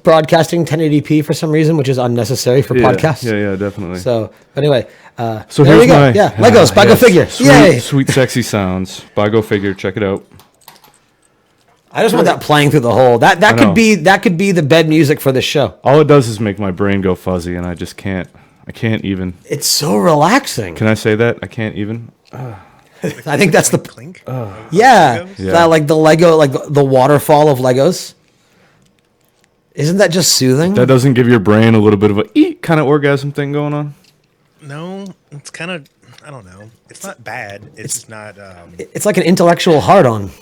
broadcasting 1080p for some reason, which is unnecessary for podcasts. Yeah, definitely. So, but anyway, so there here's we go. my Legos, Buy Go Figure. Yay! Sweet, sexy sounds. Buy Go Figure. Check it out. I just want that playing through the whole. That could be the bed music for this show. All it does is make my brain go fuzzy, and I just can't. I can't even. It's so relaxing. Can I say that? I can't even. I think that's the clink. Yeah. Like the Lego, like the waterfall of Legos. Isn't that just soothing? That doesn't give your brain a little bit of a kind of orgasm thing going on? No, it's kind of, I don't know. It's not bad. It's not. It's like an intellectual hard-on.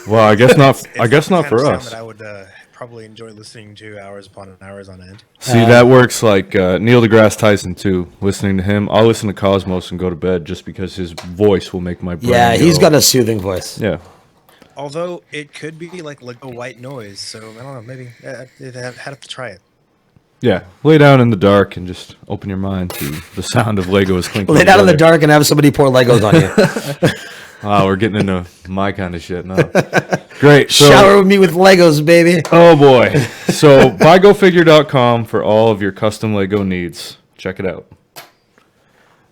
Well, I guess not. It's I guess the not kind for of sound us. that I would probably enjoy listening to hours upon hours on end. See, that works like Neil deGrasse Tyson too. Listening to him, I'll listen to Cosmos and go to bed just because his voice will make my brain. Yeah, he's got a soothing voice. Yeah. Although it could be like Lego white noise, so I don't know. Maybe I'd have to try it. Yeah, lay down in the dark and just open your mind to the sound of Legos clinking. Lay down in the dark and have somebody pour Legos on you. Wow, we're getting into my kind of shit now. Great. So, shower with me with Legos, baby. Oh boy. So buygofigure.com for all of your custom Lego needs. Check it out.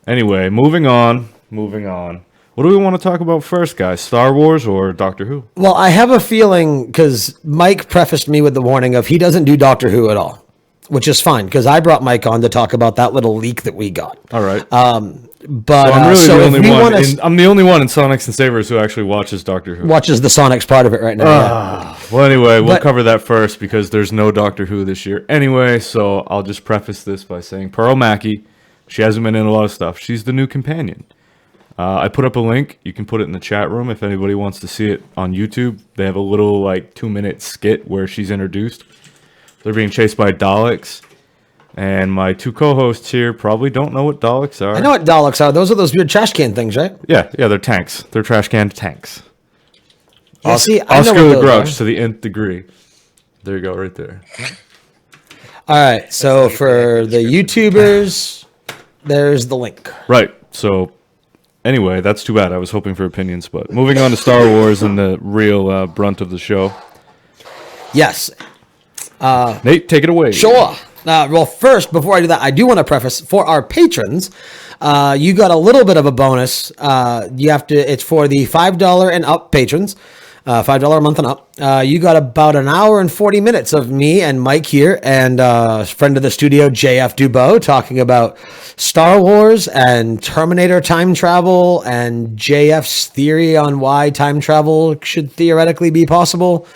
Anyway, moving on. What do we want to talk about first, guys? Star Wars or Doctor Who? Well, I have a feeling, because Mike prefaced me with the warning of he doesn't do Doctor Who at all, which is fine, because I brought Mike on to talk about that little leak that we got. All right. But so I'm really so the only one. wanna, I'm the only one in Sonics and Sabers who actually watches Doctor Who. watches the Sonics part of it right now. Yeah. Well, anyway, we'll cover that first because there's no Doctor Who this year. Anyway, so I'll just preface this by saying Pearl Mackie, she hasn't been in a lot of stuff. She's the new companion. I put up a link. You can put it in the chat room if anybody wants to see it on YouTube. They have a little 2-minute skit where she's introduced. They're being chased by Daleks. And my two co-hosts here probably don't know what Daleks are. I know what Daleks are. Those are those weird trash can things, right? Yeah, they're tanks. They're trash can tanks. Yeah, see, I know Oscar what the those Grouch are. to the nth degree. There you go, right there. All right, so for the YouTubers, there's the link. Right, so anyway, that's too bad. I was hoping for opinions, but moving on to Star Wars and the real brunt of the show. Yes. Nate, take it away. Sure. Well, first, before I do that, I do want to preface for our patrons. You got a little bit of a bonus. It's for the $5 and up patrons, $5 a month and up. You got about an hour and 40 minutes of me and Mike here and friend of the studio, JF Dubois, talking about Star Wars and Terminator time travel and JF's theory on why time travel should theoretically be possible.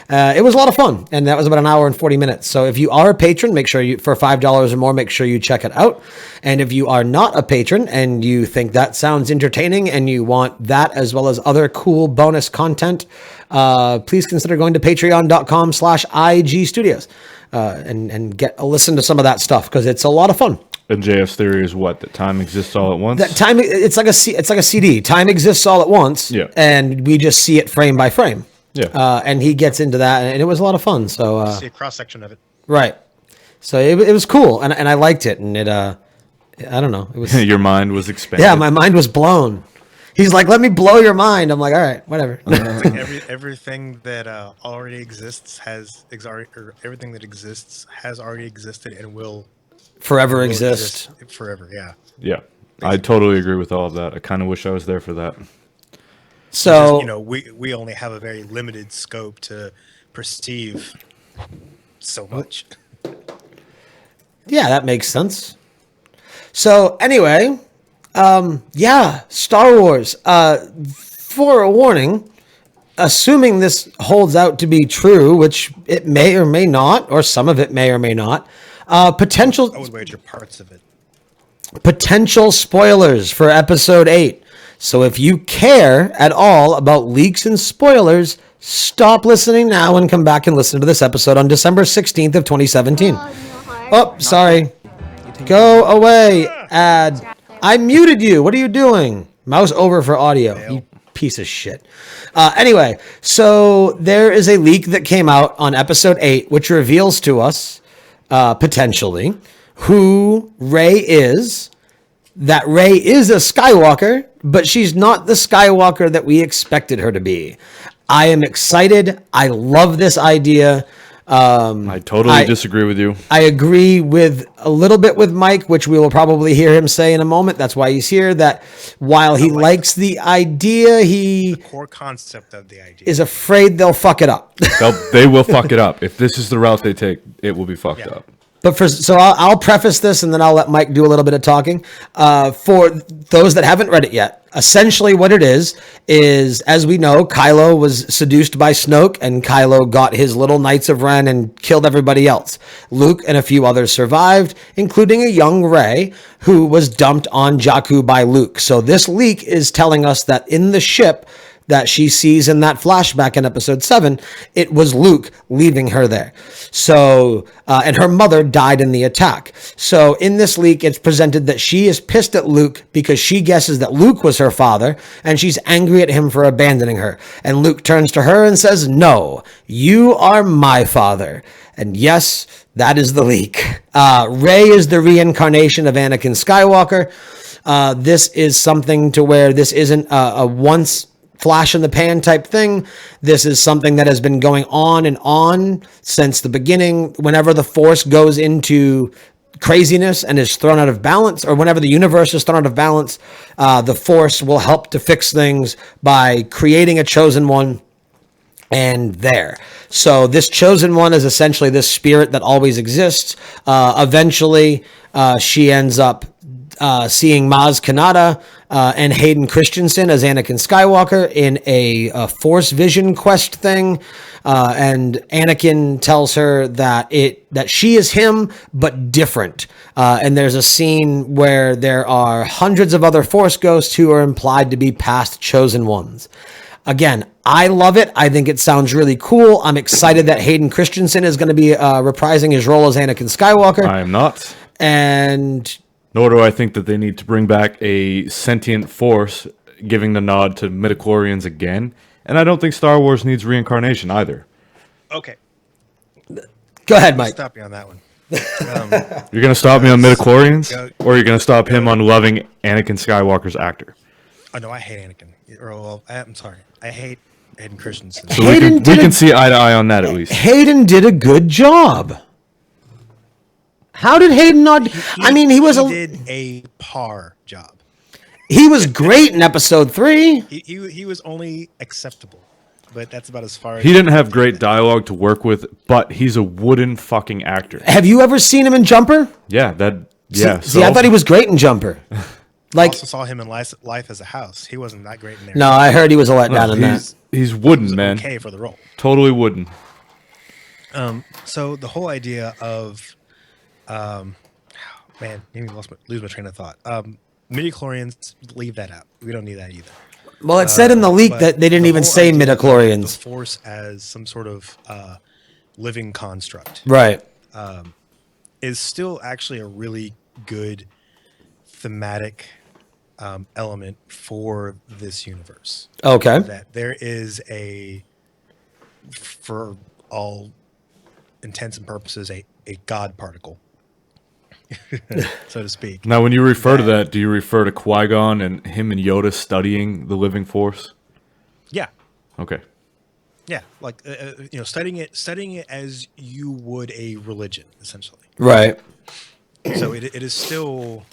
It was a lot of fun, and that was about an hour and 40 minutes. So if you are a patron, make sure you, for $5 or more, make sure you check it out. And if you are not a patron and you think that sounds entertaining and you want that as well as other cool bonus content, please consider going to patreon.com/IG Studios and get a listen to some of that stuff because it's a lot of fun. And JF's theory is what? That time exists all at once? That time, it's like a CD. Time exists all at once, yeah. And we just see it frame by frame. Yeah. And he gets into that, and it was a lot of fun. So see a cross section of it. Right. So it was cool, and I liked it, and I don't know. It was your mind was expanded. Yeah, my mind was blown. He's like, "Let me blow your mind." I'm like, "All right, whatever." It's like everything that already exists everything that exists has already existed and will forever exist forever. Yeah. Yeah, I totally agree with all of that. I kind of wish I was there for that. So we only have a very limited scope to perceive so much. Yeah, that makes sense. So anyway, Star Wars. For a warning, assuming this holds out to be true, which it may or may not, or some of it may or may not, potential. I would wager parts of it. Potential spoilers for Episode 8. So if you care at all about leaks and spoilers, stop listening now and come back and listen to this episode on December 16th of 2017. Oh, sorry. Go away, ad. I muted you. What are you doing? Mouse over for audio. You piece of shit. Anyway, so there is a leak that came out on Episode 8, which reveals to us, potentially, who Rey is. That Rey is a Skywalker, but she's not the Skywalker that we expected her to be. I am excited. I love this idea. I totally disagree with you. I agree with a little bit with Mike, which we will probably hear him say in a moment. That's why he's here. That while he likes the idea, he Core concept of the idea is afraid they'll fuck it up. They will fuck it up. If this is the route they take, it will be fucked up. But so I'll preface this and then I'll let Mike do a little bit of talking. For those that haven't read it yet, essentially what it is, as we know, Kylo was seduced by Snoke and Kylo got his little Knights of Ren and killed everybody else. Luke and a few others survived, including a young Rey who was dumped on Jakku by Luke. So this leak is telling us that in the ship that she sees in that flashback in episode 7, it was Luke leaving her there. So, and her mother died in the attack. So in this leak, it's presented that she is pissed at Luke because she guesses that Luke was her father, and she's angry at him for abandoning her. And Luke turns to her and says, "No, you are my father." And yes, that is the leak. Rey is the reincarnation of Anakin Skywalker. This is something to where this isn't a once flash in the pan type thing. This is something that has been going on since the beginning. Whenever the Force goes into craziness and is thrown out of balance, or whenever the universe is thrown out of balance, the Force will help to fix things by creating a chosen one. And there. So this chosen one is essentially this spirit that always exists. Eventually, she ends up seeing Maz Kanata and Hayden Christensen as Anakin Skywalker in a Force Vision quest thing, and Anakin tells her that she is him but different. And there's a scene where there are hundreds of other Force ghosts who are implied to be past chosen ones. Again, I love it. I think it sounds really cool. I'm excited that Hayden Christensen is going to be reprising his role as Anakin Skywalker. I am not. And nor do I think that they need to bring back a sentient Force, giving the nod to midichlorians again. And I don't think Star Wars needs reincarnation either. Okay. Go ahead, Mike. Stop me on that one. You're going to stop me on midichlorians? Or you're going to stop him on loving Anakin Skywalker's actor? Oh, no, I hate Anakin. I'm sorry. I hate Hayden Christensen. So we can see eye to eye on that at least. Hayden did a good job. How did Hayden not? He did a par job. He was great in episode 3. He was only acceptable, but that's about as far as he didn't have great dialogue to work with, but he's a wooden fucking actor. Have you ever seen him in Jumper? Yeah, See, I thought he was great in Jumper. I also saw him in Life as a House. He wasn't that great in there. No, I heard he was a letdown in that. He's wooden, man. Okay for the role. Totally wooden. So the whole idea of, man, maybe lose my train of thought. Midichlorians, leave that out. We don't need that either. Well, it said in the leak that they didn't even say midichlorians. The Force as some sort of living construct, right? Is still actually a really good thematic element for this universe. Okay. That there is for all intents and purposes, a God particle, so to speak. Now, when you refer to that, do you refer to Qui-Gon and him and Yoda studying the living Force? Yeah. Okay. Yeah, like studying it as you would a religion, essentially. Right. So it is still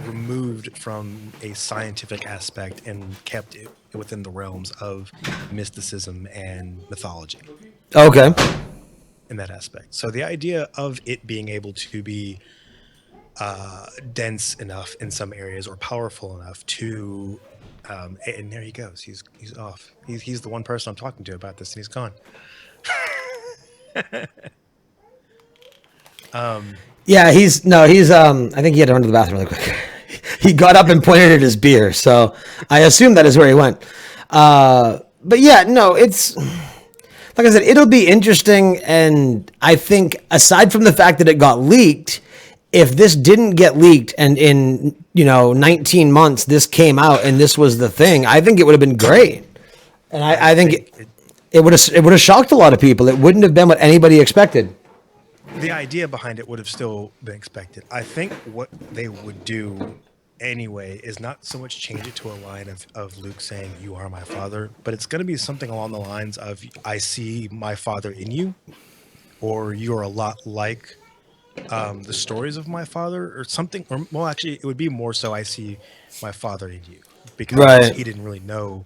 removed from a scientific aspect and kept within the realms of mysticism and mythology. Okay. In that aspect. So the idea of it being able to be dense enough in some areas or powerful enough to and there he goes. He's off. He's the one person I'm talking to about this, and he's gone. Yeah, he's I think he had to run to the bathroom really quick. He got up and pointed at his beer, so I assume that is where he went. But yeah, no, it's like I said, it'll be interesting, and I think aside from the fact that it got leaked, if this didn't get leaked and in 19 months this came out and this was the thing, I think it would have been great. And I think it would have shocked a lot of people. It wouldn't have been what anybody expected. The idea behind it would have still been expected. I think what they would do, anyway is not so much change it to a line of Luke saying, "You are my father," but it's going to be something along the lines of, "I see my father in you," or "You're a lot like the stories of my father," or something. Or well, actually, it would be more so, "I see my father in you," because Right. he didn't really know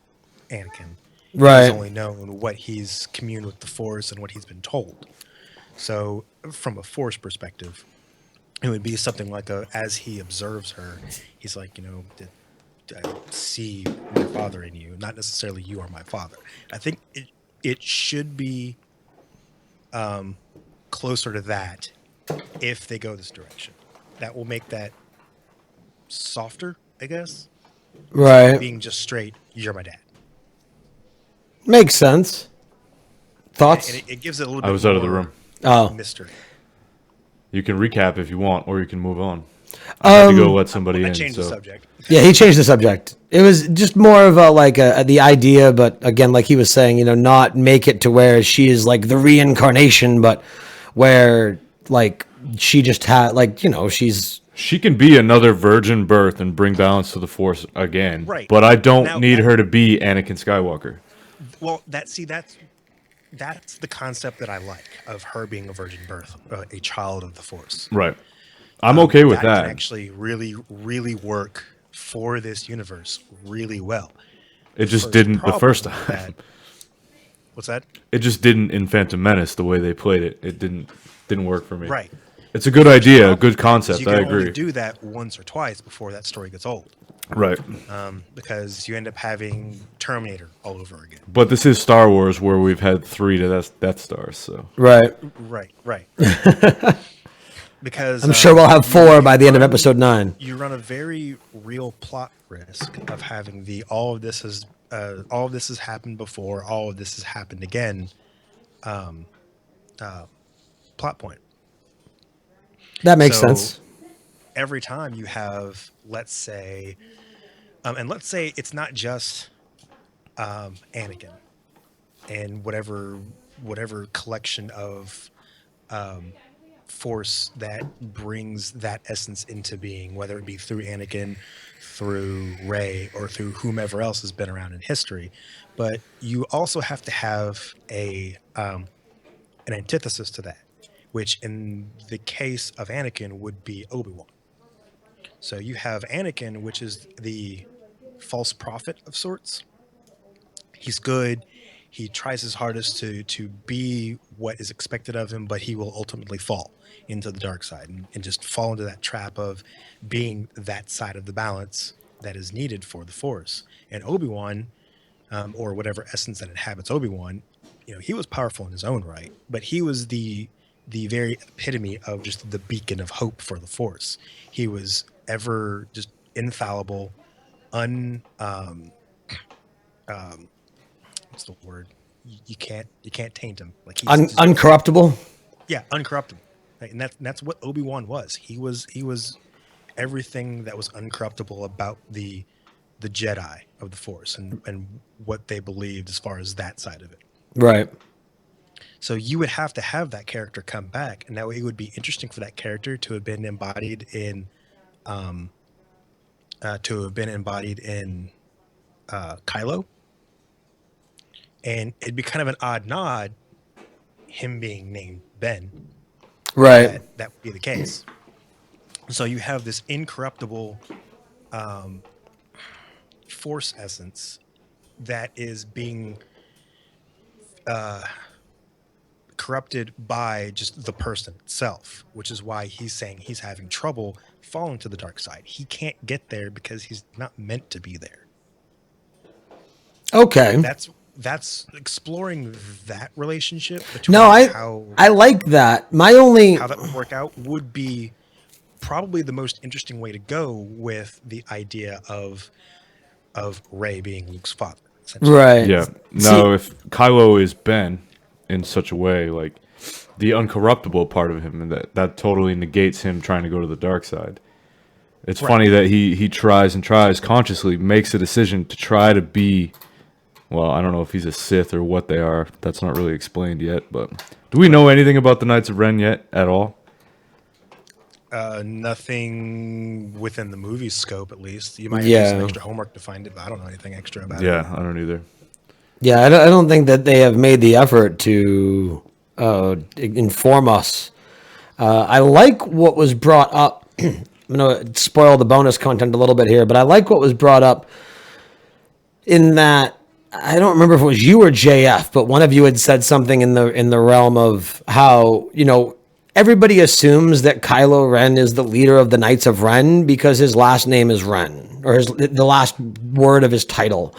Anakin. He's Right. only known what he's communed with the Force and what he's been told. So, from a Force perspective, it would be something like as he observes her, he's like, I see my father in you, not necessarily you are my father. I think it should be closer to that if they go this direction. That will make that softer, I guess, instead of Right. being just straight, "You're my dad." Makes sense. And Thoughts? it gives it a little I bit was out of the more room. Oh. mystery. You can recap if you want, or you can move on. I had to go let somebody I in. changed the So subject. Yeah, he changed the subject. It was just more of the idea, but again, like he was saying, not make it to where she is like the reincarnation, but where like she just had she's she can be another virgin birth and bring balance to the Force again. Right. But I don't Now need that her to be Anakin Skywalker. well, that's the concept that I like of her being a virgin birth, a child of the Force. Right. I'm okay with That can that. actually really, really work for this universe really well. It The just first didn't the first problem with time. that. What's that? It just didn't in Phantom Menace the way they played it. It didn't work for me. Right. It's a good First idea, a problem good with that is you concept. I can only agree. do that once or twice before that story gets old, Right. because you end up having Terminator all over again. But this is Star Wars where we've had 3 to Death Stars, so right. Right. Right. Because I'm sure we'll have you 4 you by the end of run episode 9. you run a very real plot risk of having the all of this has happened before, all of this has happened again plot point. That makes So sense. every time you have, let's say, and let's say it's not just Anakin and whatever collection of force that brings that essence into being, whether it be through Anakin, through Rey, or through whomever else has been around in history. But you also have to have an antithesis to that, which in the case of Anakin would be Obi-Wan. So you have Anakin, which is the false prophet of sorts. He's good. He tries his hardest to be what is expected of him, but he will ultimately fall into the dark side and just fall into that trap of being that side of the balance that is needed for the Force. And Obi-Wan, or whatever essence that inhabits Obi-Wan, he was powerful in his own right, but he was the very epitome of just the beacon of hope for the Force. He was ever just infallible, un what's the word? You can't taint him. Like he's just, Uncorruptible. yeah, uncorruptible. Right? And that's what Obi-Wan was. He was everything that was uncorruptible about the Jedi of the Force and what they believed as far as that side of it. Right. So you would have to have that character come back, and now it would be interesting for that character to have been embodied in Kylo, and it'd be kind of an odd nod, him being named Ben, Right. that would be the case. So you have this incorruptible force essence that is being corrupted by just the person itself, which is why he's saying he's having trouble falling to the dark side. He can't get there because he's not meant to be there. Okay. That's exploring that relationship between No, how I like that. My only how that would work out would be probably the most interesting way to go with the idea of Rey being Luke's father, essentially. right. Yeah. See, No, if Kylo is Ben in such a way, like the uncorruptible part of him, and that totally negates him trying to go to the dark side. It's Right. funny that he tries and tries consciously, makes a decision to try to be. Well, I don't know if he's a Sith or what they are. That's not really explained yet. But do we know anything about the Knights of Ren yet at all? Nothing within the movie scope, at least. You might have to do some Yeah. extra homework to find it, but I don't know anything extra about it. Yeah, I don't either. Yeah, I don't think that they have made the effort to inform us. I like what was brought up. I'm going to spoil the bonus content a little bit here, but I like what was brought up in that. I don't remember if it was you or JF, but one of you had said something in the realm of how, everybody assumes that Kylo Ren is the leader of the Knights of Ren because his last name is Ren, or the last word of his title.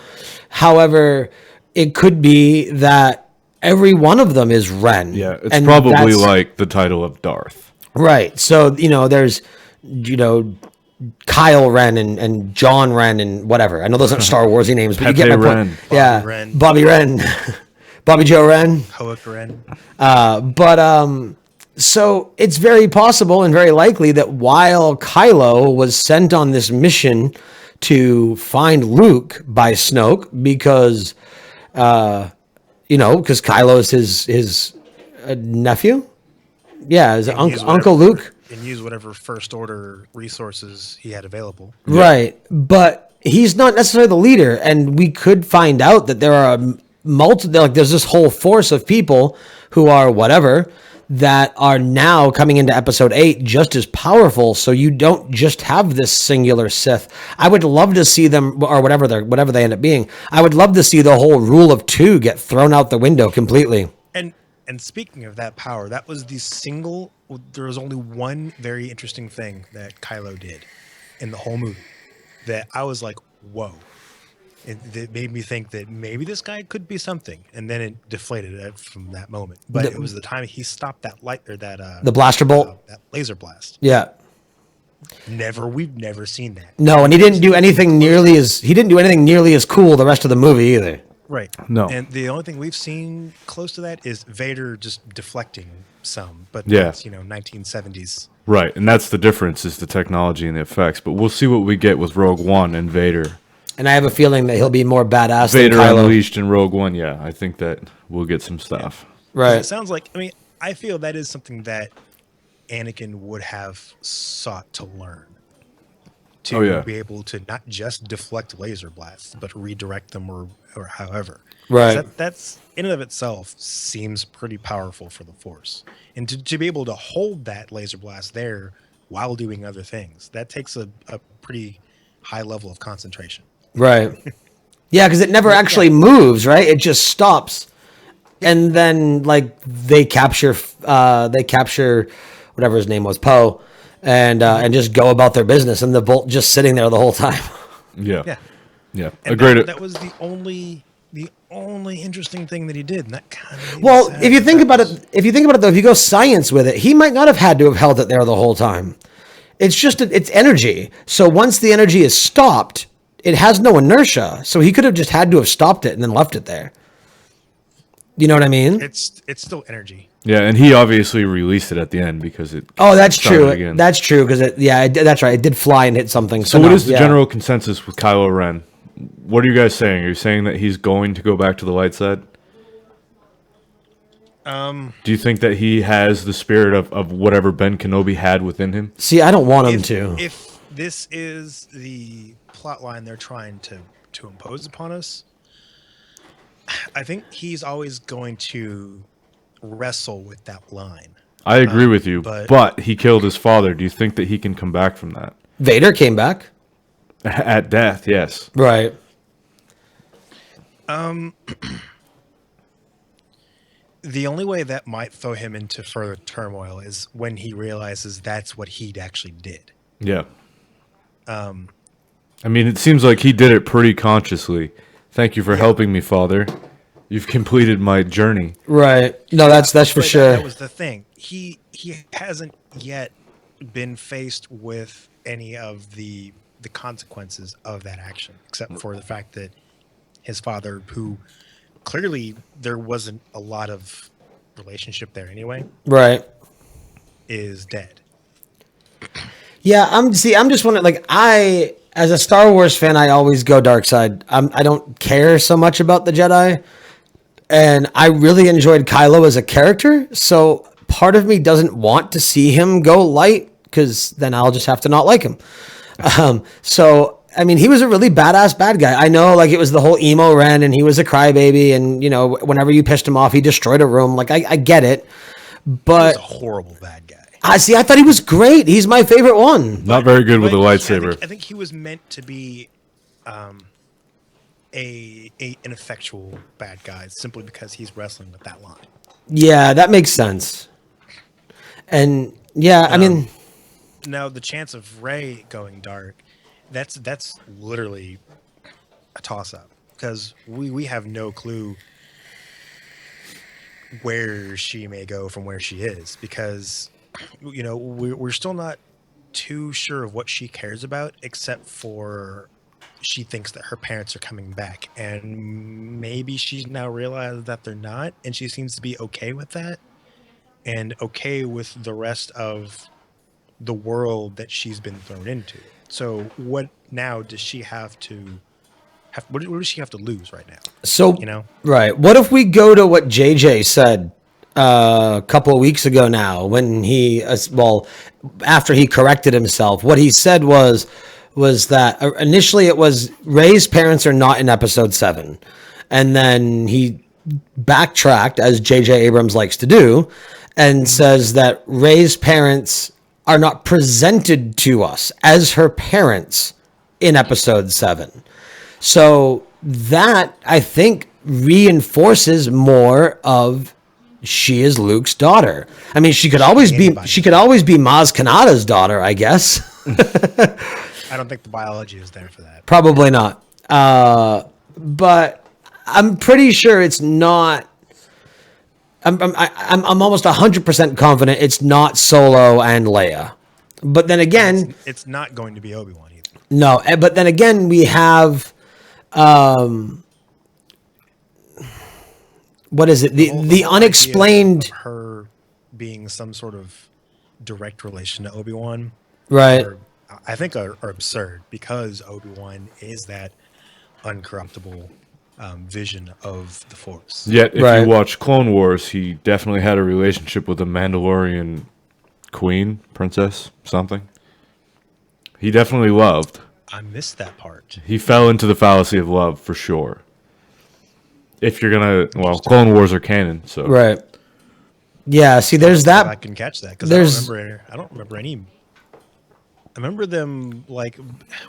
However, it could be that every one of them is Ren. Yeah, it's and probably that's- like the title of Darth. right. So there's Kyle Ren and John Ren and whatever. I know those aren't Star Warsy names, but you get my Pepe point. Ren. Yeah, Bobby Ren. Bobby Ren, Bobby Joe Ren. Hoek Ren. So it's very possible and very likely that while Kylo was sent on this mission to find Luke by Snoke, because because Kylo is his nephew, his Uncle Luke. And use whatever First Order resources he had available. Right. But he's not necessarily the leader. And we could find out that there are there's this whole force of people who are whatever that are now coming into episode 8 just as powerful. So you don't just have this singular Sith. I would love to see them, or whatever they end up being. I would love to see the whole rule of 2 get thrown out the window completely. And speaking of that power, that was there was only one very interesting thing that Kylo did in the whole movie that I was like, whoa. It made me think that maybe this guy could be something. And then it deflated it from that moment. But it was the time he stopped that light, or that The blaster bolt? that laser blast. Yeah. We've never seen that. No, and he didn't do anything nearly as cool the rest of the movie either. Right. No. And the only thing we've seen close to that is Vader just deflecting some, but Yeah. that's 1970s. Right, and that's the difference, is the technology and the effects. But we'll see what we get with Rogue One and Vader. And I have a feeling that he'll be more badass Vader than Kylo. Unleashed in Rogue One, yeah. I think that we'll get some stuff. Right. It sounds like, I feel that is something that Anakin would have sought to learn. To be able to not just deflect laser blasts, but redirect them or however. Right. That's in and of itself seems pretty powerful for the Force. And to be able to hold that laser blast there while doing other things, that takes a pretty high level of concentration. Right. Yeah, because it never actually moves, right? It just stops. And then they capture whatever his name was, Poe, and just go about their business, and the bolt just sitting there the whole time. Yeah. And Agreed. that was the only interesting thing that he did, and that kind of Well, if you think about it though, if you go science with it, he might not have had to have held it there the whole time. It's just it's energy. So once the energy is stopped, it has no inertia. So he could have just had to have stopped it and then left it there. You know what I mean? it's still energy. Yeah, and he obviously released it at the end because it. Oh, that's started true. again. That's true because that's right. It did fly and hit something. So what no, is the yeah. general consensus with Kylo Ren? What are you guys saying? Are you saying that he's going to go back to the light side? Do you think that he has the spirit of whatever Ben Kenobi had within him? See, I don't want him to. If this is the plot line they're trying to impose upon us, I think he's always going to wrestle with that line. I agree with you, but- but he killed his father. Do you think that he can come back from that? Vader came back. At death, yes. Right. The only way that might throw him into further turmoil is when he realizes that's what he actually did. Yeah. I mean, it seems like he did it pretty consciously. Thank you for helping me, Father. You've completed my journey. Right. No, that's for But sure. That was the thing. He hasn't yet been faced with any of the consequences of that action, except for the fact that his father, who clearly there wasn't a lot of relationship there anyway, Right. is dead. Yeah, I'm just wondering, as a Star Wars fan, I always go dark side. I don't care so much about the Jedi, and I really enjoyed Kylo as a character, so part of me doesn't want to see him go light because then I'll just have to not like him. So I mean, he was a really badass bad guy. I know, like, it was the whole emo Ren, and he was a crybaby, and you know, whenever you pissed him off, he destroyed a room. Like, I get it, He but was a horrible bad guy. I see. I thought he was great. He's my favorite one. Not very good with a But lightsaber. I think he was meant to be an ineffectual bad guy simply because he's wrestling with that line. Yeah, that makes sense. And yeah, I mean, Now the chance of Rey going dark, that's literally a toss up because we have no clue where she may go from where she is because you know we're still not too sure of what she cares about except for she thinks that her parents are coming back and maybe she's now realized that they're not and she seems to be okay with that and okay with the rest of the world that she's been thrown into. So what now does she have to what does she have to lose right now? so You know? right. What if we go to what JJ said a couple of weeks ago now when he well, after he corrected himself, what he said was that initially it was Rey's parents are not in episode 7, and then he backtracked, as JJ Abrams likes to do, and says that Rey's parents are not presented to us as her parents in episode 7. So that, I think, reinforces more of she is Luke's daughter. I mean, she could always be Maz Kanata's daughter, I guess. I don't think the biology is there for that. Probably not. But I'm pretty sure it's not. I'm almost 100% confident it's not Solo and Leia. But then again, It's not going to be Obi-Wan either. no. But then again, we have what is it? The whole unexplained. idea of her being some sort of direct relation to Obi-Wan, Right. I think are absurd because Obi-Wan is that uncorruptible vision of the Force. Yet, if Right. you watch Clone Wars, he definitely had a relationship with a Mandalorian queen, princess, something. He definitely loved. I missed that part. He fell into the fallacy of love for sure. If you're gonna, well, Clone Wars are canon, so Right. Yeah. See, there's I that. can catch that because I don't remember any. I remember them like,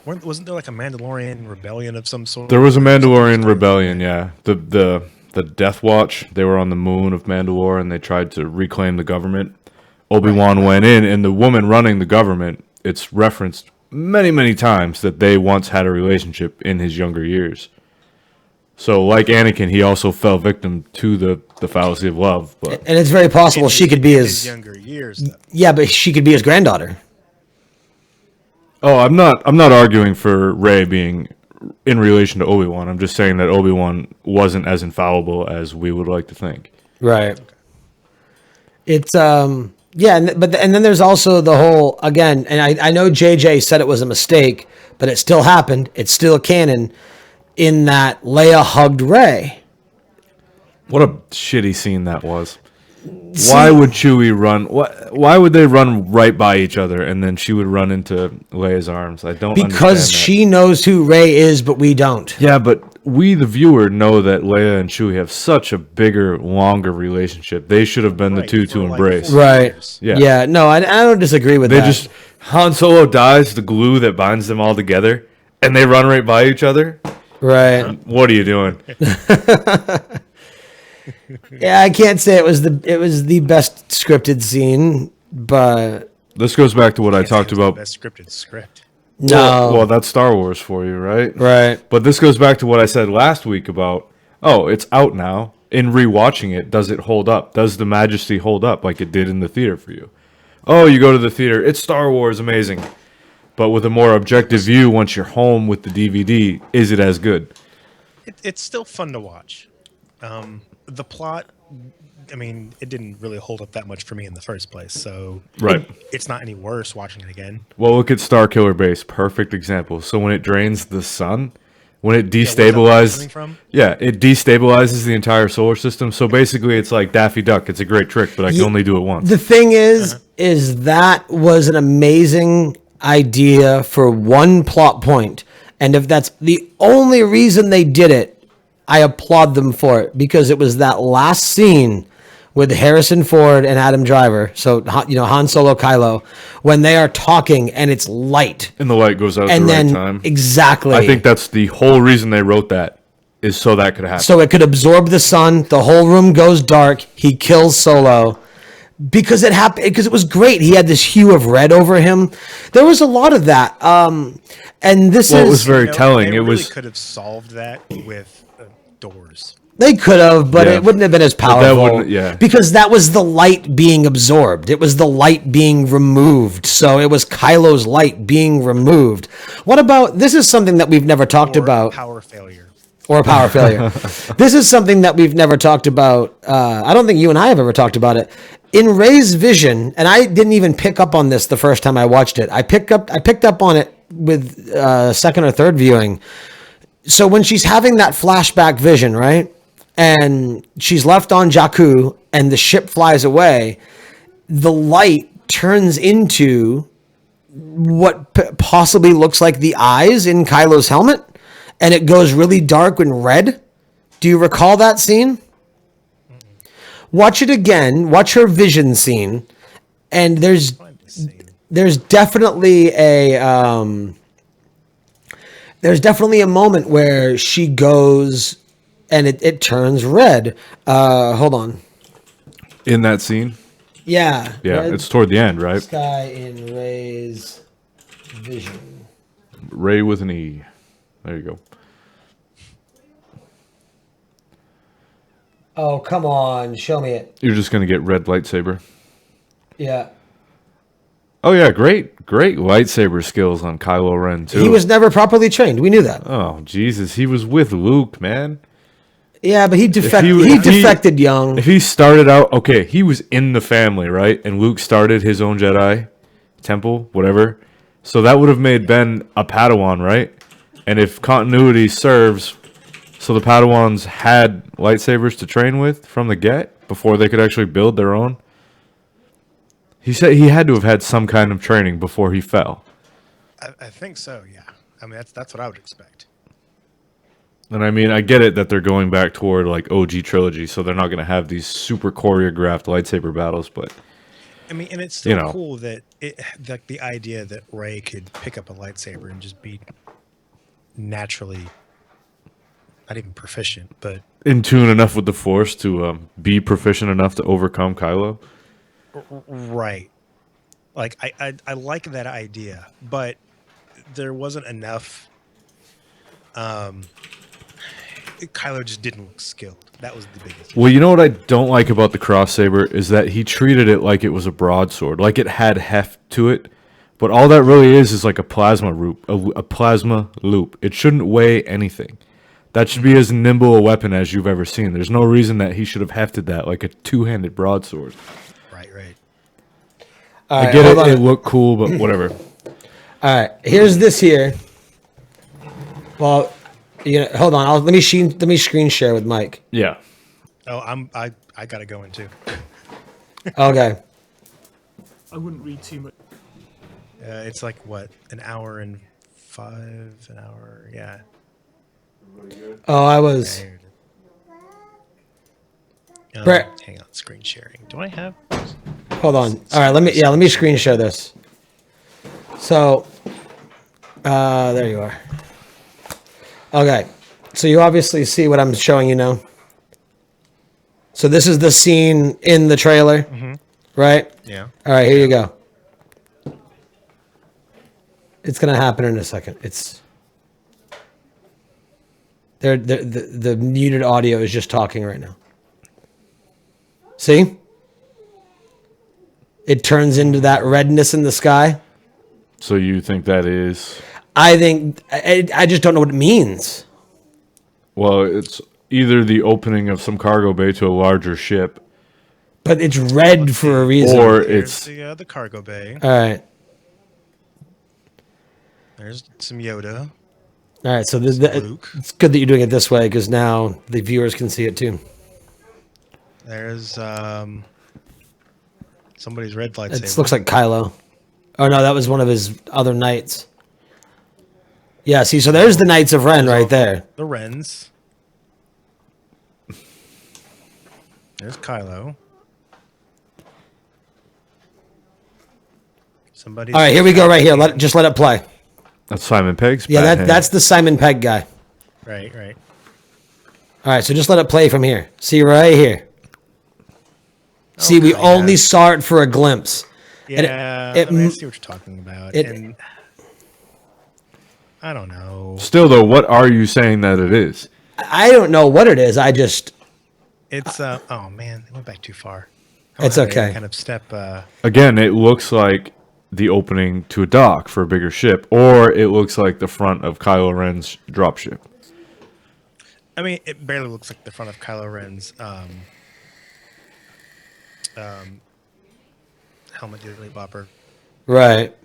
wasn't there like a Mandalorian rebellion of some sort? there was a Mandalorian rebellion. Yeah, the Death Watch. They were on the moon of Mandalore and they tried to reclaim the government. Obi-Wan went in, and the woman running the government. It's referenced many times that they once had a relationship in his younger years. So, like Anakin, he also fell victim to the fallacy of love. But And it's very possible she could be in his his. younger years. Though. Yeah, but she could be his granddaughter. oh, I'm not arguing for Rey being in relation to Obi-Wan. I'm just saying that Obi-Wan wasn't as infallible as we would like to think. Right. It's yeah, and then there's also the whole again, and I know JJ said it was a mistake, but it still happened. It's still canon in that Leia hugged Rey. What a shitty scene that was. Why would Chewie run? Why would they run right by each other and then she would run into Leia's arms? I don't Because understand that. she knows who Rey is, but we don't. Yeah, but we, the viewer, know that Leia and Chewie have such a bigger, longer relationship. They should have been the Right, two for to like embrace. 40 Right. years. Yeah. Yeah. No, I don't disagree with They that. just Han Solo dies, the glue that binds them all together, and they run right by each other. right. What are you doing? Yeah, I can't say it was the best scripted scene, but This goes back to what I Can't say talked it was the about. best scripted script. no. Well, that's Star Wars for you, right? Right. But this goes back to what I said last week about, oh, it's out now. In rewatching it, does it hold up? Does the majesty hold up like it did in the theater for you? Oh, you go to the theater, it's Star Wars, amazing. But with a more objective view, once you're home with the DVD, is it as good? It's still fun to watch. The plot, I mean, it didn't really hold up that much for me in the first place, so Right. it's not any worse watching it again. Well, look at Star Killer Base, perfect example. So when it drains the sun, when it where's that light coming destabilizes. from? Yeah, it destabilizes the entire solar system. So basically, it's like Daffy Duck. It's a great trick, but I can Ye- only do it once. The thing is that was an amazing idea for one plot point, and if that's the only reason they did it, I applaud them for it because it was that last scene with Harrison Ford and Adam Driver. So Han Solo, Kylo, when they are talking and it's light, And the light goes out at and the right then time. exactly. I think that's the whole reason they wrote that, is so that could happen. so it could absorb the sun. The whole room goes dark. He kills Solo. Because it happened, because it was great. He had this hue of red over him. There was a lot of that, and this Well, is it was very You know, telling. They It really was could have solved that with doors. they could have, but Yeah. it wouldn't have been as that powerful. wouldn't- yeah. Because that was the light being absorbed. It was the light being removed. So it was Kylo's light being removed. What about this? Is something that we've never talked Or about. power failure. Or power failure. This is something that we've never talked about. I don't think you and I have ever talked about it. In Rey's vision, and I didn't even pick up on this the first time I watched it. I picked up on it with second or third viewing. So when she's having that flashback vision, right? And she's left on Jakku and the ship flies away, the light turns into what possibly looks like the eyes in Kylo's helmet, and it goes really dark and red. Do you recall that scene? Watch it again. Watch her vision scene, and there's definitely a moment where she goes and it turns red. Hold on. in that scene. Yeah. Yeah, Red it's toward the end, right? sky in Rey's vision. Ray with an E. There you go. Oh, come on. Show me it. You're just gonna get red lightsaber. Yeah. Oh yeah, great lightsaber skills on Kylo Ren too. He was never properly trained. We knew that. Oh Jesus, he was with Luke, man. Yeah, but he If defected young. If he started out, okay, he was in the family, right? And Luke started his own Jedi temple, whatever. So that would have made Ben a Padawan, right? And if continuity serves, so the Padawans had lightsabers to train with from the get before they could actually build their own. He said he had to have had some kind of training before he fell. I think so. Yeah. I mean, that's what I would expect. And I mean, I get it that they're going back toward like OG trilogy, so they're not going to have these super choreographed lightsaber battles, but I mean, and it's still You know. cool that like the idea that Rey could pick up a lightsaber and just be naturally not even proficient, but in tune enough with the Force to be proficient enough to overcome Kylo. right. Like I like that idea, but there wasn't enough. Kylo just didn't look skilled. That was the biggest. Well, you know what I don't like about the cross saber is that he treated it like it was a broadsword, like it had heft to it. But all that really is like a plasma loop, a plasma loop. It shouldn't weigh anything. That should be as nimble a weapon as you've ever seen. There's no reason that he should have hefted that like a two-handed broadsword. Right. All I right, get hold it; on. it looked cool, but whatever. All right, here's this here. Well, hold on. Let me screen share with Mike. Yeah. Oh, I gotta go in too. Okay. I wouldn't read too much. It's like what, an hour and an hour. Yeah. Oh, I was. There it is. Brett. Hang on, screen sharing. Do I have? Hold on. All right, let me screen share this. So, there you are. Okay, so you obviously see what I'm showing you now. So this is the scene in the trailer, right? Yeah. All right, here you go. It's gonna happen in a second. It's the muted audio is just talking right now. See? It turns into that redness in the sky. So you think that is? I think I just don't know what it means. Well, it's either the opening of some cargo bay to a larger ship, But it's red for a reason. or There's it's the cargo bay. All right. There's some Yoda. All right, so Luke. it's good that you're doing it this way because now the viewers can see it too. There's somebody's red lightsaber. It looks like Kylo. Oh no, that was one of his other knights. Yeah, see, so there's the Knights of Ren right there. The Wrens. There's Kylo. Somebody. All right, here we go. Right here. Just let it play. That's Simon Pegg's. Yeah, Bat hand. that's the Simon Pegg guy. Right, right. All right, so just let it play from here. See right here. See, we Okay, only yeah. saw it for a glimpse. And Yeah, it- I mean, I see what you're talking about. it- And I don't know. Still though, what are you saying that it is? I don't know what it is. I just It's oh man, it went back too far. It's I'll have to okay. Kind of step. Again, it looks like the opening to a dock for a bigger ship, or it looks like the front of Kylo Ren's dropship. I mean, it barely looks like the front of Kylo Ren's helmet dearly bopper. right.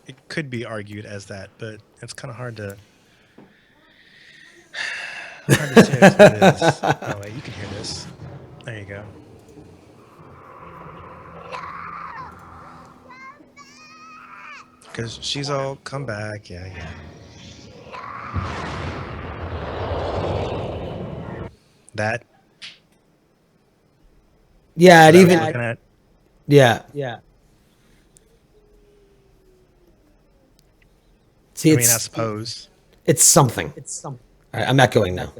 It could be argued as that, but it's kind of hard to. Hard to say it's what it is. Oh wait, you can hear this. There you go. Because she's all come back, yeah. That Yeah, it that even we're looking at. yeah. See, I mean, I it's suppose. something. All right, I'm echoing now.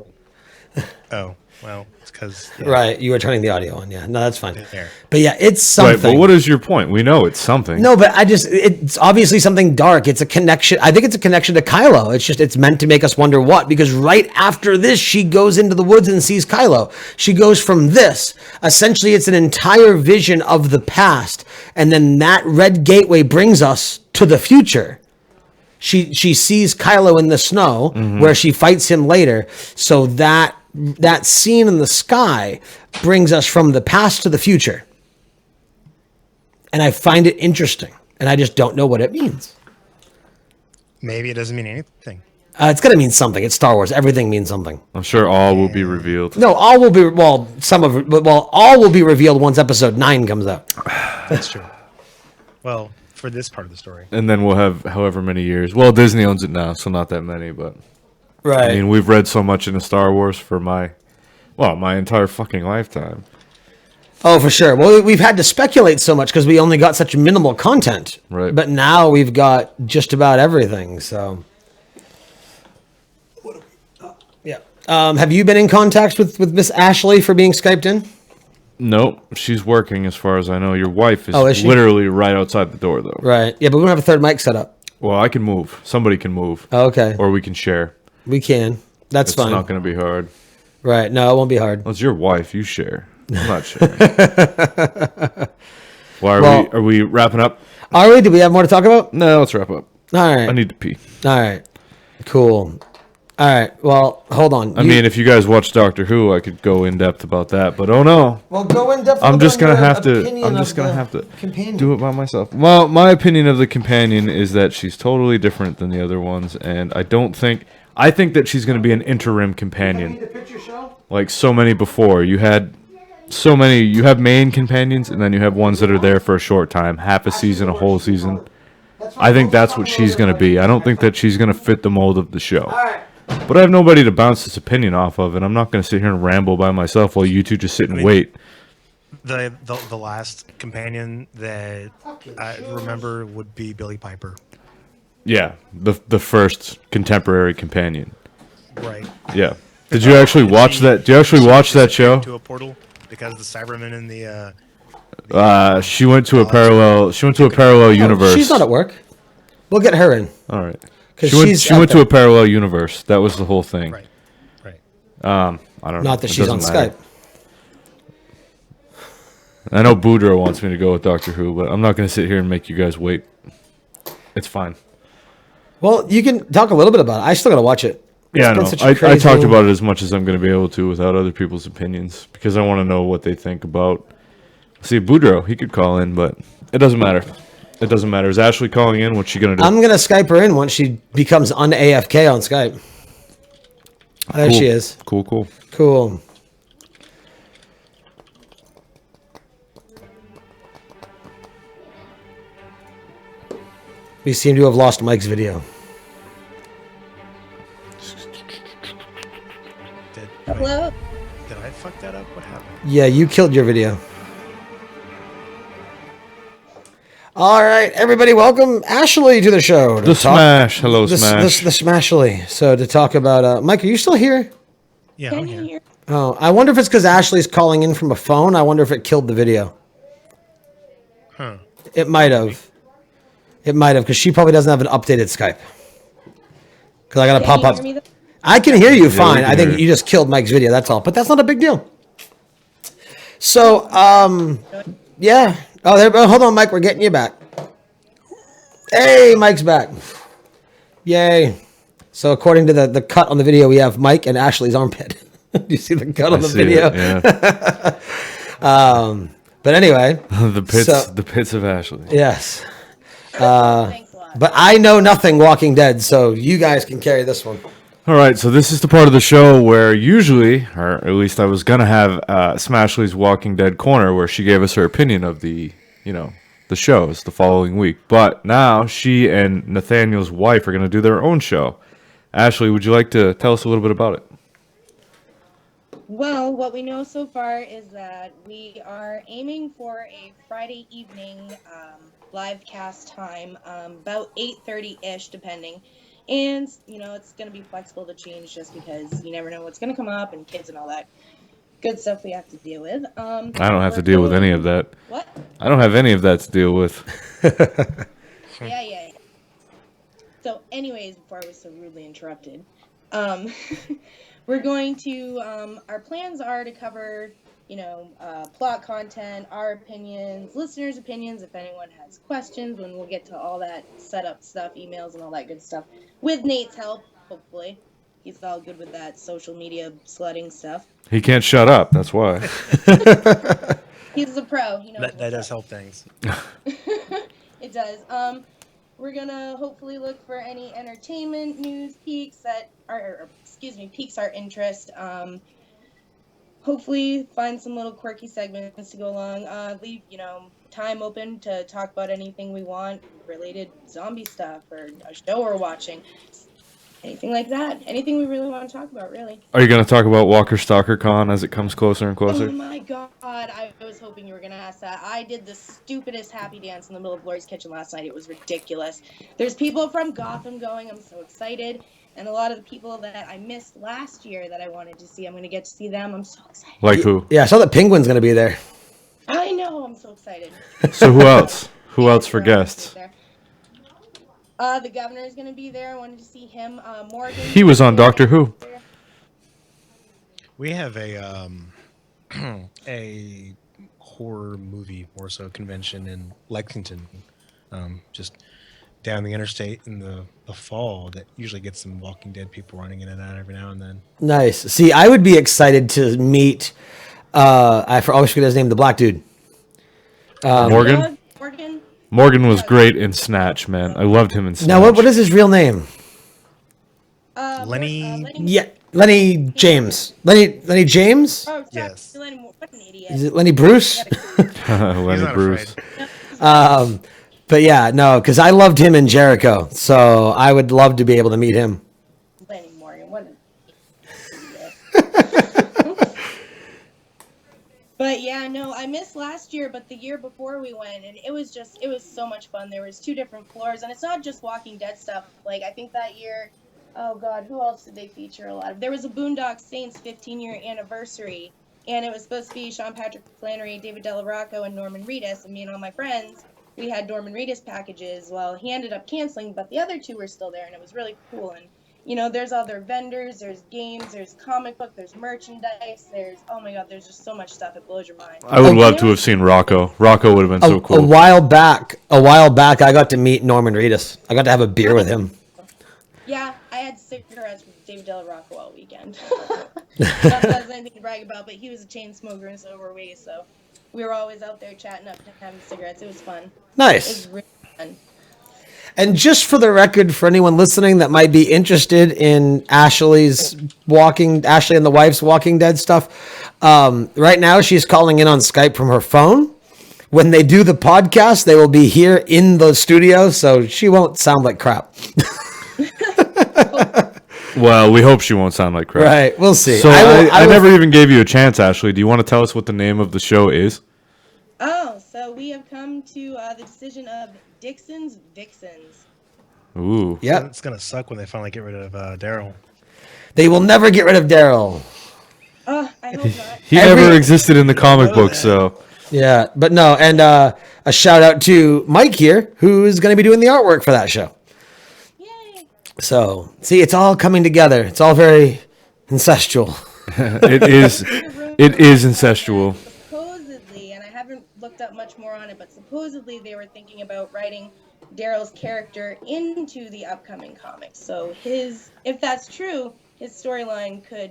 Oh well, it's because Right, you were turning the audio on. Yeah, no, that's fine. There. But yeah, it's something. Right, but what is your point? We know it's something. No, but it's obviously something dark. It's a connection. I think it's a connection to Kylo. It's meant to make us wonder what, because right after this, she goes into the woods and sees Kylo. She goes from this. Essentially, it's an entire vision of the past. And then that red gateway brings us to the future. She sees Kylo in the snow where she fights him later. So that scene in the sky brings us from the past to the future. And I find it interesting, and I just don't know what it means. Maybe it doesn't mean anything. It's gonna mean something. It's Star Wars. Everything means something. I'm sure all will be revealed. No, all will be all will be revealed once Episode 9 comes out. That's true. Well, for this part of the story. And then we'll have however many years. Well, Disney owns it now, so not that many, but Right. I mean, we've read so much into Star Wars for my entire fucking lifetime. Oh, for sure. Well, we've had to speculate so much because we only got such minimal content. Right. But now we've got just about everything. So. Yeah. Have you been in contact with Miss Ashley for being Skyped in? Nope, she's working as far as I know. Your wife is, Oh, is she? literally right outside the door, though. Right. Yeah, but we don't have a third mic set up. Well, I can move. Somebody can move. Oh, okay. Or we can share. We can. That's It's fine. not going to be hard. Right. No, it won't be hard. Well, it's your wife. You share. I'm not sharing. Why Well- are we wrapping up? Are we? Do we have more to talk about? No, let's wrap up. All right. I need to pee. All right. Cool. All right. Well, hold on. I mean, if you guys watch Doctor Who, I could go in depth about that, but oh no. well, go in depth. I'm just gonna have to. I'm just gonna have to do it by myself. Well, my opinion of the companion is that she's totally different than the other ones, and I don't think. I think that she's gonna be an interim companion, like so many before. You had so many. You have main companions, and then you have ones that are there for a short time, half a season, a whole season. I think that's what she's gonna be. I don't think that she's gonna fit the mold of the show. But I have nobody to bounce this opinion off of, and I'm not going to sit here and ramble by myself while you two just sit and wait. The last companion that I remember would be Billy Piper. Yeah, the first contemporary companion. Right. Yeah. Did you actually watch that? Did you actually watch that show? To a portal because the Cybermen in the She went to a parallel. She went to a parallel universe. She's not at work. We'll get her in. All right. 'Cause She went. she's She out went to there. a parallel universe. That was the whole thing. right. I don't know. Not that It she's on doesn't matter. Skype. I know Boudreaux wants me to go with Doctor Who, but I'm not going to sit here and make you guys wait. It's fine. Well, you can talk a little bit about it. I still got to watch it. Yeah, I been know. such a I crazy- talked about it as much as I'm going to be able to without other people's opinions because I want to know what they think about. See, Boudreaux, he could call in, but it doesn't matter. It doesn't matter. Is Ashley calling in? What's she going to do? I'm going to Skype her in once she becomes un-AFK on Skype. There Cool. she is. Cool. Cool. We seem to have lost Mike's video. Hello. Did I fuck that up? What happened? Yeah, you killed your video. All right, everybody, welcome Ashley to the show. The Smash. Hello, Smash. The Smashly. So to talk about, Mike, are you still here? Yeah, Can I'm you here. hear? Oh, I wonder if it's because Ashley's calling in from a phone. I wonder if it killed the video. Huh. It might have. It might have, because she probably doesn't have an updated Skype. Because I got to Can pop you up. hear me? I can hear you we fine. can I think hear you. you just killed Mike's video. That's all. But that's not a big deal. So, yeah. Oh, there. Oh, hold on, Mike. We're getting you back. Hey, Mike's back. Yay. So, according to the cut on the video, we have Mike and Ashley's armpit. Do you see the cut on the see video? it, yeah. But anyway, the pits of Ashley. yes. Thanks a lot. But I know nothing Walking Dead, so you guys can carry this one. All right, so this is the part of the show where usually, or at least I was gonna have Smashley's Walking Dead corner, where she gave us her opinion of the shows the following week. But now she and Nathaniel's wife are gonna do their own show. Ashley, would you like to tell us a little bit about it? Well, what we know so far is that we are aiming for a Friday evening live cast time, about 8:30-ish, depending. And, it's going to be flexible to change just because you never know what's going to come up and kids and all that good stuff we have to deal with. I don't have to deal with any of that. What? I don't have any of that to deal with. Yeah. So, anyways, before I was so rudely interrupted, we're going to, our plans are to cover, plot content, our opinions, listeners' opinions, if anyone has questions, when we'll get to all that setup stuff, emails and all that good stuff, with Nate's help, hopefully. He's all good with that social media slutting stuff. He can't shut up. That's why. He's a pro. He knows That does help things. It does. We're gonna hopefully look for any entertainment news peaks that are, piques our interest. Hopefully find some little quirky segments to go along. Leave, time open to talk about anything we want, related zombie stuff or a show we're watching. Anything like that. Anything we really want to talk about, really. Are you going to talk about Walker Stalker Con as it comes closer and closer? Oh my god, I was hoping you were going to ask that. I did the stupidest happy dance in the middle of Lori's Kitchen last night. It was ridiculous. There's people from Gotham going. I'm so excited. And a lot of the people that I missed last year that I wanted to see, I'm going to get to see them. I'm so excited. Like who? Yeah, I saw that Penguin's going to be there. I know, I'm so excited. So who else? Who else for guests? The governor is going to be there. I wanted to see him. Morgan. He was on Doctor Who. We have a a horror movie more so convention in Lexington, just down the interstate in the fall that usually gets some Walking Dead people running in and out every now and then. Nice. See, I would be excited to meet, I always forget his name, the black dude. Morgan? Morgan was great in Snatch, man. I loved him in Snatch. Now, what is his real name? Lenny. Yeah, Lenny James. Lenny James? Oh, sorry. Yes. Lenny, what an idiot. Is it Lenny Bruce? Lenny not Bruce. afraid. But yeah, no, because I loved him in Jericho, so I would love to be able to meet him. Lenny Morgan, what an idiot. But yeah, no, I missed last year, but the year before we went, and it was so much fun. There was 2 different floors, and it's not just Walking Dead stuff. Like, I think that year, oh God, who else did they feature a lot of? There was a Boondock Saints 15-year anniversary, and it was supposed to be Sean Patrick Flannery, David Della Rocco, and Norman Reedus, and me and all my friends, we had Norman Reedus packages. Well, he ended up canceling, but the other 2 were still there, and it was really cool. And there's other vendors, there's games, there's comic book, there's merchandise, oh my God, there's just so much stuff, it blows your mind. I would love to have seen Rocco. Rocco would have been so A cool. while back, I got to meet Norman Reedus. I got to have a beer with him. Yeah, I had cigarettes with David Della Rocco all weekend. Not that that's anything to brag about, but he was a chain smoker and so were we, so we were always out there chatting up and having cigarettes. It was fun. It Nice. was really fun. And just for the record, for anyone listening that might be interested in Ashley and the wife's Walking Dead stuff, right now she's calling in on Skype from her phone. When they do the podcast, they will be here in the studio, so she won't sound like crap. Well, we hope she won't sound like crap. Right, we'll see. So I I will- never even gave you a chance, Ashley. Do you want to tell us what the name of the show is? Oh, so we have come to the decision of Dixon's Vixens. Ooh. Yep. It's gonna suck when they finally get rid of Daryl. They will never get rid of Daryl. I hope not. He never existed in the comic book, so Yeah, but no, and a shout out to Mike here, who is going to be doing the artwork for that show. Yay! So, see, it's all coming together. It's all very incestual. it is incestual. Supposedly, and I haven't looked up much more on it, but supposedly they were thinking about writing Daryl's character into the upcoming comics. So if that's true, his storyline could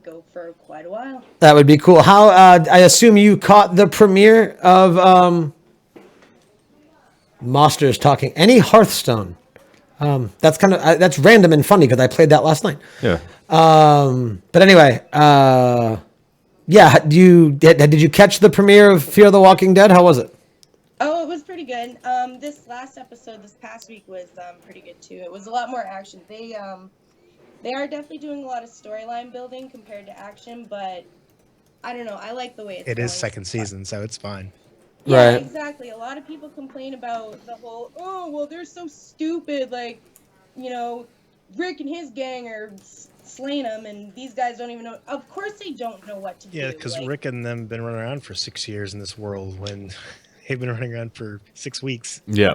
go for quite a while. That would be cool. How I assume you caught the premiere of Monsters Talking. Any Hearthstone. That's kind of that's random and funny because I played that last night. Yeah. But anyway, yeah. Did you catch the premiere of Fear the Walking Dead? How was it? Oh, it was pretty good. This last episode this past week was pretty good too. It was a lot more action. They are definitely doing a lot of storyline building compared to action, but I don't know. I like the way it's It is going. second season, so it's fine. Yeah, Right. exactly. A lot of people complain about the whole, oh, well, they're so stupid. Like, Rick and his gang are slaying them, and these guys don't even know. Of course they don't know what to do. Yeah, because like, Rick and them been running around for 6 years in this world when they've been running around for 6 weeks. Yeah.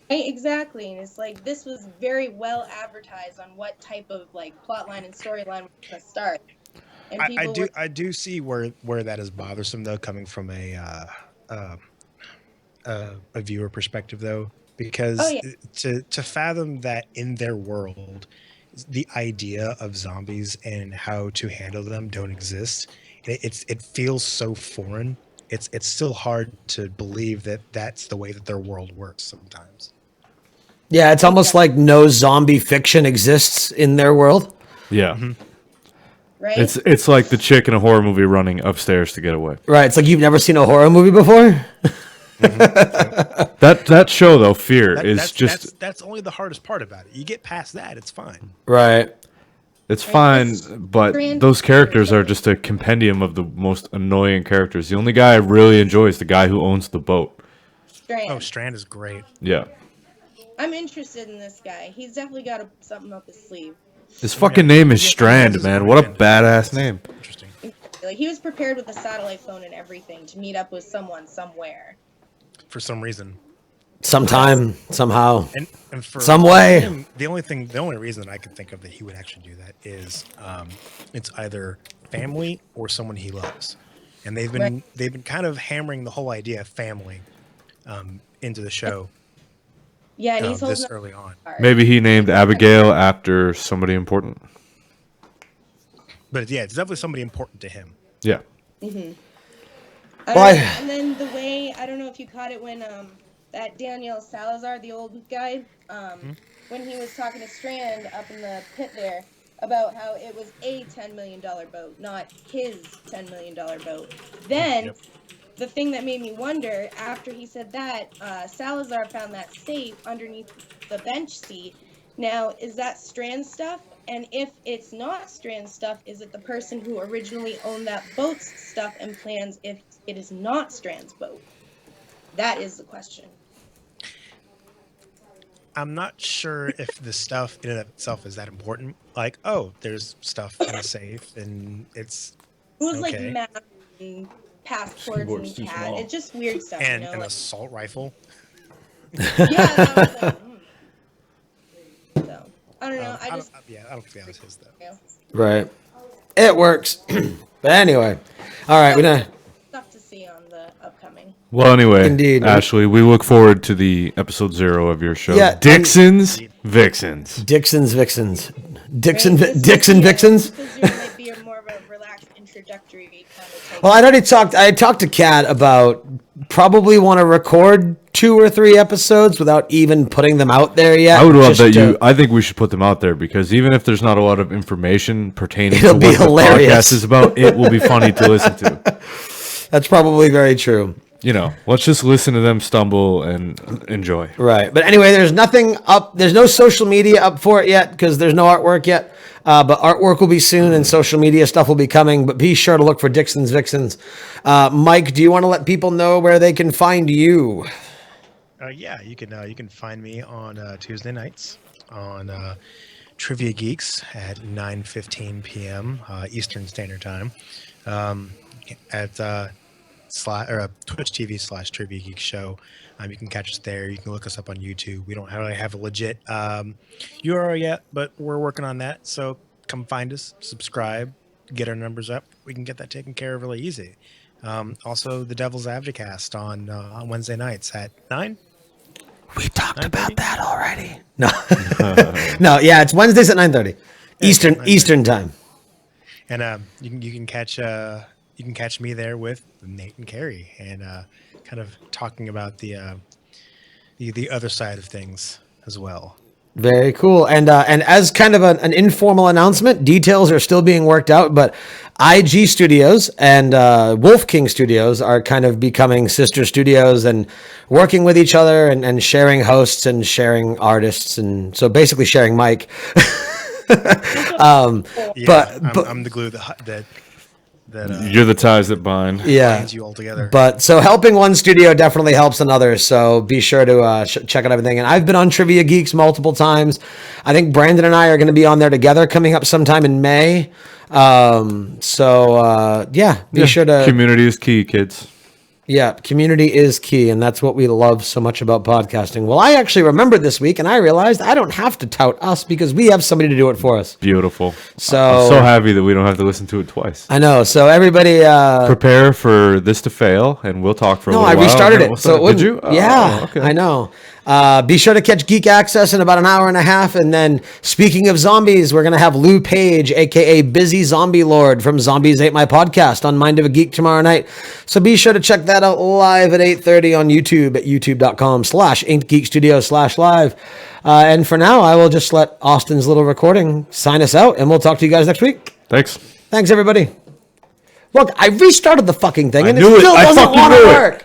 Right, exactly. And it's like, this was very well advertised on what type of, like, plot line and storyline we're going to start. And I do see where that is bothersome, though, coming from a viewer perspective, though, because Oh, yeah. to fathom that in their world, the idea of zombies and how to handle them don't exist. It feels so foreign. It's still hard to believe that that's the way that their world works sometimes. Yeah, it's almost like no zombie fiction exists in their world. Yeah. right? It's like the chick in a horror movie running upstairs to get away. Right. It's like you've never seen a horror movie before. That show though, Fear, That's only the hardest part about it. You get past that, it's fine. Right. it's fine, It's but grand- those characters are just a compendium of the most annoying characters. The only guy I really enjoy is the guy who owns the boat. Strand. Oh, Strand is great. Yeah. I'm interested in this guy. He's definitely got something up his sleeve. His fucking name is Strand, man. What a badass name. Interesting. Like, he was prepared with a satellite phone and everything to meet up with someone somewhere. For some reason. Sometime, somehow. And for Some way. him, the only reason that I could think of that he would actually do that is it's either family or someone he loves. And they've been kind of hammering the whole idea of family into the show Yeah, and he's holding this up early on. hard. Maybe he named Abigail after somebody important. But yeah, it's definitely somebody important to him. Yeah. I don't Why- know. And then the way, I don't know if you caught it when that Daniel Salazar, the old guy, when he was talking to Strand up in the pit there about how it was a $10 million boat, not his $10 million boat. Then Yep. the thing that made me wonder, after he said that, Salazar found that safe underneath the bench seat. Now, is that Strand stuff? And if it's not Strand stuff, is it the person who originally owned that boat's stuff and plans if it is not Strand's boat? That is the question. I'm not sure if the stuff in and of itself is that important. Like, oh, there's stuff in a safe and it's It was Okay. like maps and passports Keyboard's and too CAD. small. It's just weird stuff, and you know? an Like, assault rifle. yeah, that was like, So, I don't know. I I just, don't think that was his though. you know, Right. It works. But anyway. All right. We're gonna. stuff to see on the upcoming. Well, anyway, Indeed. Ashley, we look forward to the episode 0 of your show. Yeah, and- Dixon's Vixens. Dixon's Vixens. Right? Dixon This Vixens. might be more of a relaxed introductory kind of type. Well, I talked to Kat about probably want to record 2 or 3 episodes without even putting them out there yet. I would love just that to- I think we should put them out there because even if there's not a lot of information pertaining It'll to be what the hilarious. podcast is about, it will be funny to listen to. That's probably very true. You know, let's just listen to them stumble and enjoy. Right. But anyway, there's nothing up. There's no social media up for it yet because there's no artwork yet. But artwork will be soon and social media stuff will be coming. But be sure to look for Dixon's Vixens. Mike, do you want to let people know where they can find you? Yeah, you can find me on Tuesday nights on Trivia Geeks at 9:15 p.m. Eastern Standard Time at Twitch TV/Trivia Geeks Show. You can catch us there. You can look us up on YouTube. We don't really have a legit URL yet, but we're working on that. So come find us, subscribe, get our numbers up. We can get that taken care of really easy. Also, the Devil's Advocast on Wednesday nights at 9. We talked about that already. No, no, yeah, it's Wednesdays at 9:30 Eastern time. And you can catch me there with Nate and Carrie and kind of talking about the other side of things as well. Very cool. And as kind of an informal announcement, details are still being worked out, but IG Studios and Wolf King Studios are kind of becoming sister studios and working with each other and sharing hosts and sharing artists. And so basically sharing Mike. Yeah, but I'm the glue that You're the ties that bind. binds you all together. But so helping one studio definitely helps another. So be sure to check out everything. And I've been on Trivia Geeks multiple times. I think Brandon and I are going to be on there together coming up sometime in May. Be sure to. Community is key, kids. Yeah, community is key, and that's what we love so much about podcasting. Well, I actually remembered this week, and I realized I don't have to tout us because we have somebody to do it for us. Beautiful. So I'm so happy that we don't have to listen to it twice. I know. So everybody, Prepare for this to fail, and we'll talk for a no, little I while. restarted and it. So it did wouldn't- you? Oh, Yeah, okay. I know. Be sure to catch Geek Access in about an hour and a half. And then speaking of zombies, we're going to have Lou Page, a.k.a. Busy Zombie Lord from Zombies Ate My Podcast on Mind of a Geek tomorrow night. So be sure to check that out live at 8:30 on YouTube at youtube.com/ain'tgeekstudio/live. And for now, I will just let Austin's little recording sign us out, and we'll talk to you guys next week. Thanks. Thanks, everybody. Look, I restarted the fucking thing, and it knew it. still I doesn't fucking want to knew it. work.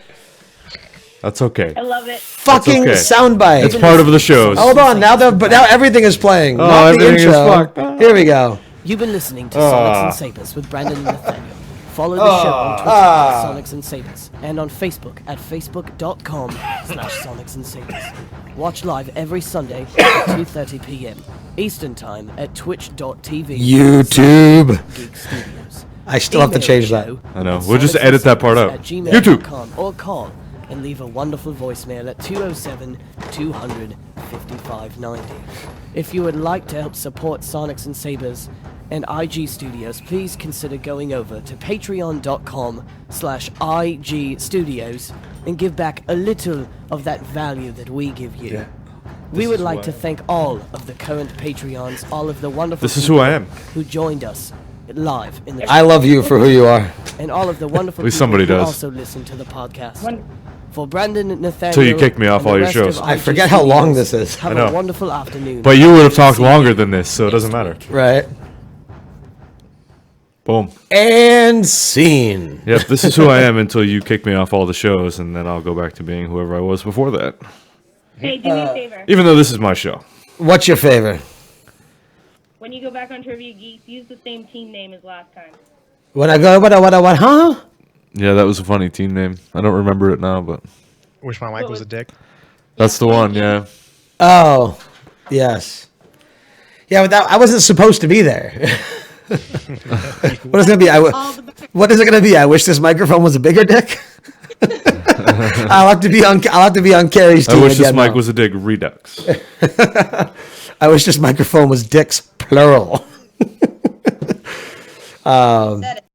That's okay. I love it. Fucking okay. soundbite. It's part of the shows. Hold on, now everything is playing. Oh, not the everything is intro. fucked. Here we go. You've been listening to Sonics and Sabers with Brandon and Nathaniel. Follow the show on Twitter at Sonics and Sabers and on Facebook at facebook.com/Sonics and Sabers. Watch live every Sunday at 2:30 p.m. Eastern Time at twitch.tv. YouTube. Geek Studios. I still have to Email change the that. show I know. at We'll just edit that part out. sonicsandSabers@gmail.com or call and leave a wonderful voicemail at 207-200-5590. If you would like to help support Sonics and Sabers and IG Studios, please consider going over to patreon.com/IG Studios and give back a little of that value that we give you. We would like to thank all of the current Patreons, all of the wonderful This is who I am. who joined us live in the I love you for who you are. and all of the wonderful At least people somebody who does. also listen to the podcast. For Brandon, Nathaniel, Till you kick me off and the all your rest of shows. I IG forget how long Studios, this is. Have I know. a wonderful afternoon. But you would have talked longer than this, so it doesn't matter. Right. Boom. And scene. Yep, this is who I am until you kick me off all the shows, and then I'll go back to being whoever I was before that. Hey, do me a favor. Even though this is my show. What's your favorite? When you go back on Trivia Geeks, use the same team name as last time. When I go, what, huh? Yeah, that was a funny team name. I don't remember it now, but Wish my mic was a dick. that's the one, yeah. Oh, yes. Yeah, but I wasn't supposed to be there. What is it gonna be? What is it gonna be? I wish this microphone was a bigger dick. I'll have to be on Carrie's team. I wish this again mic now. was a Dig Redux. I wish this microphone was dicks plural. Said it.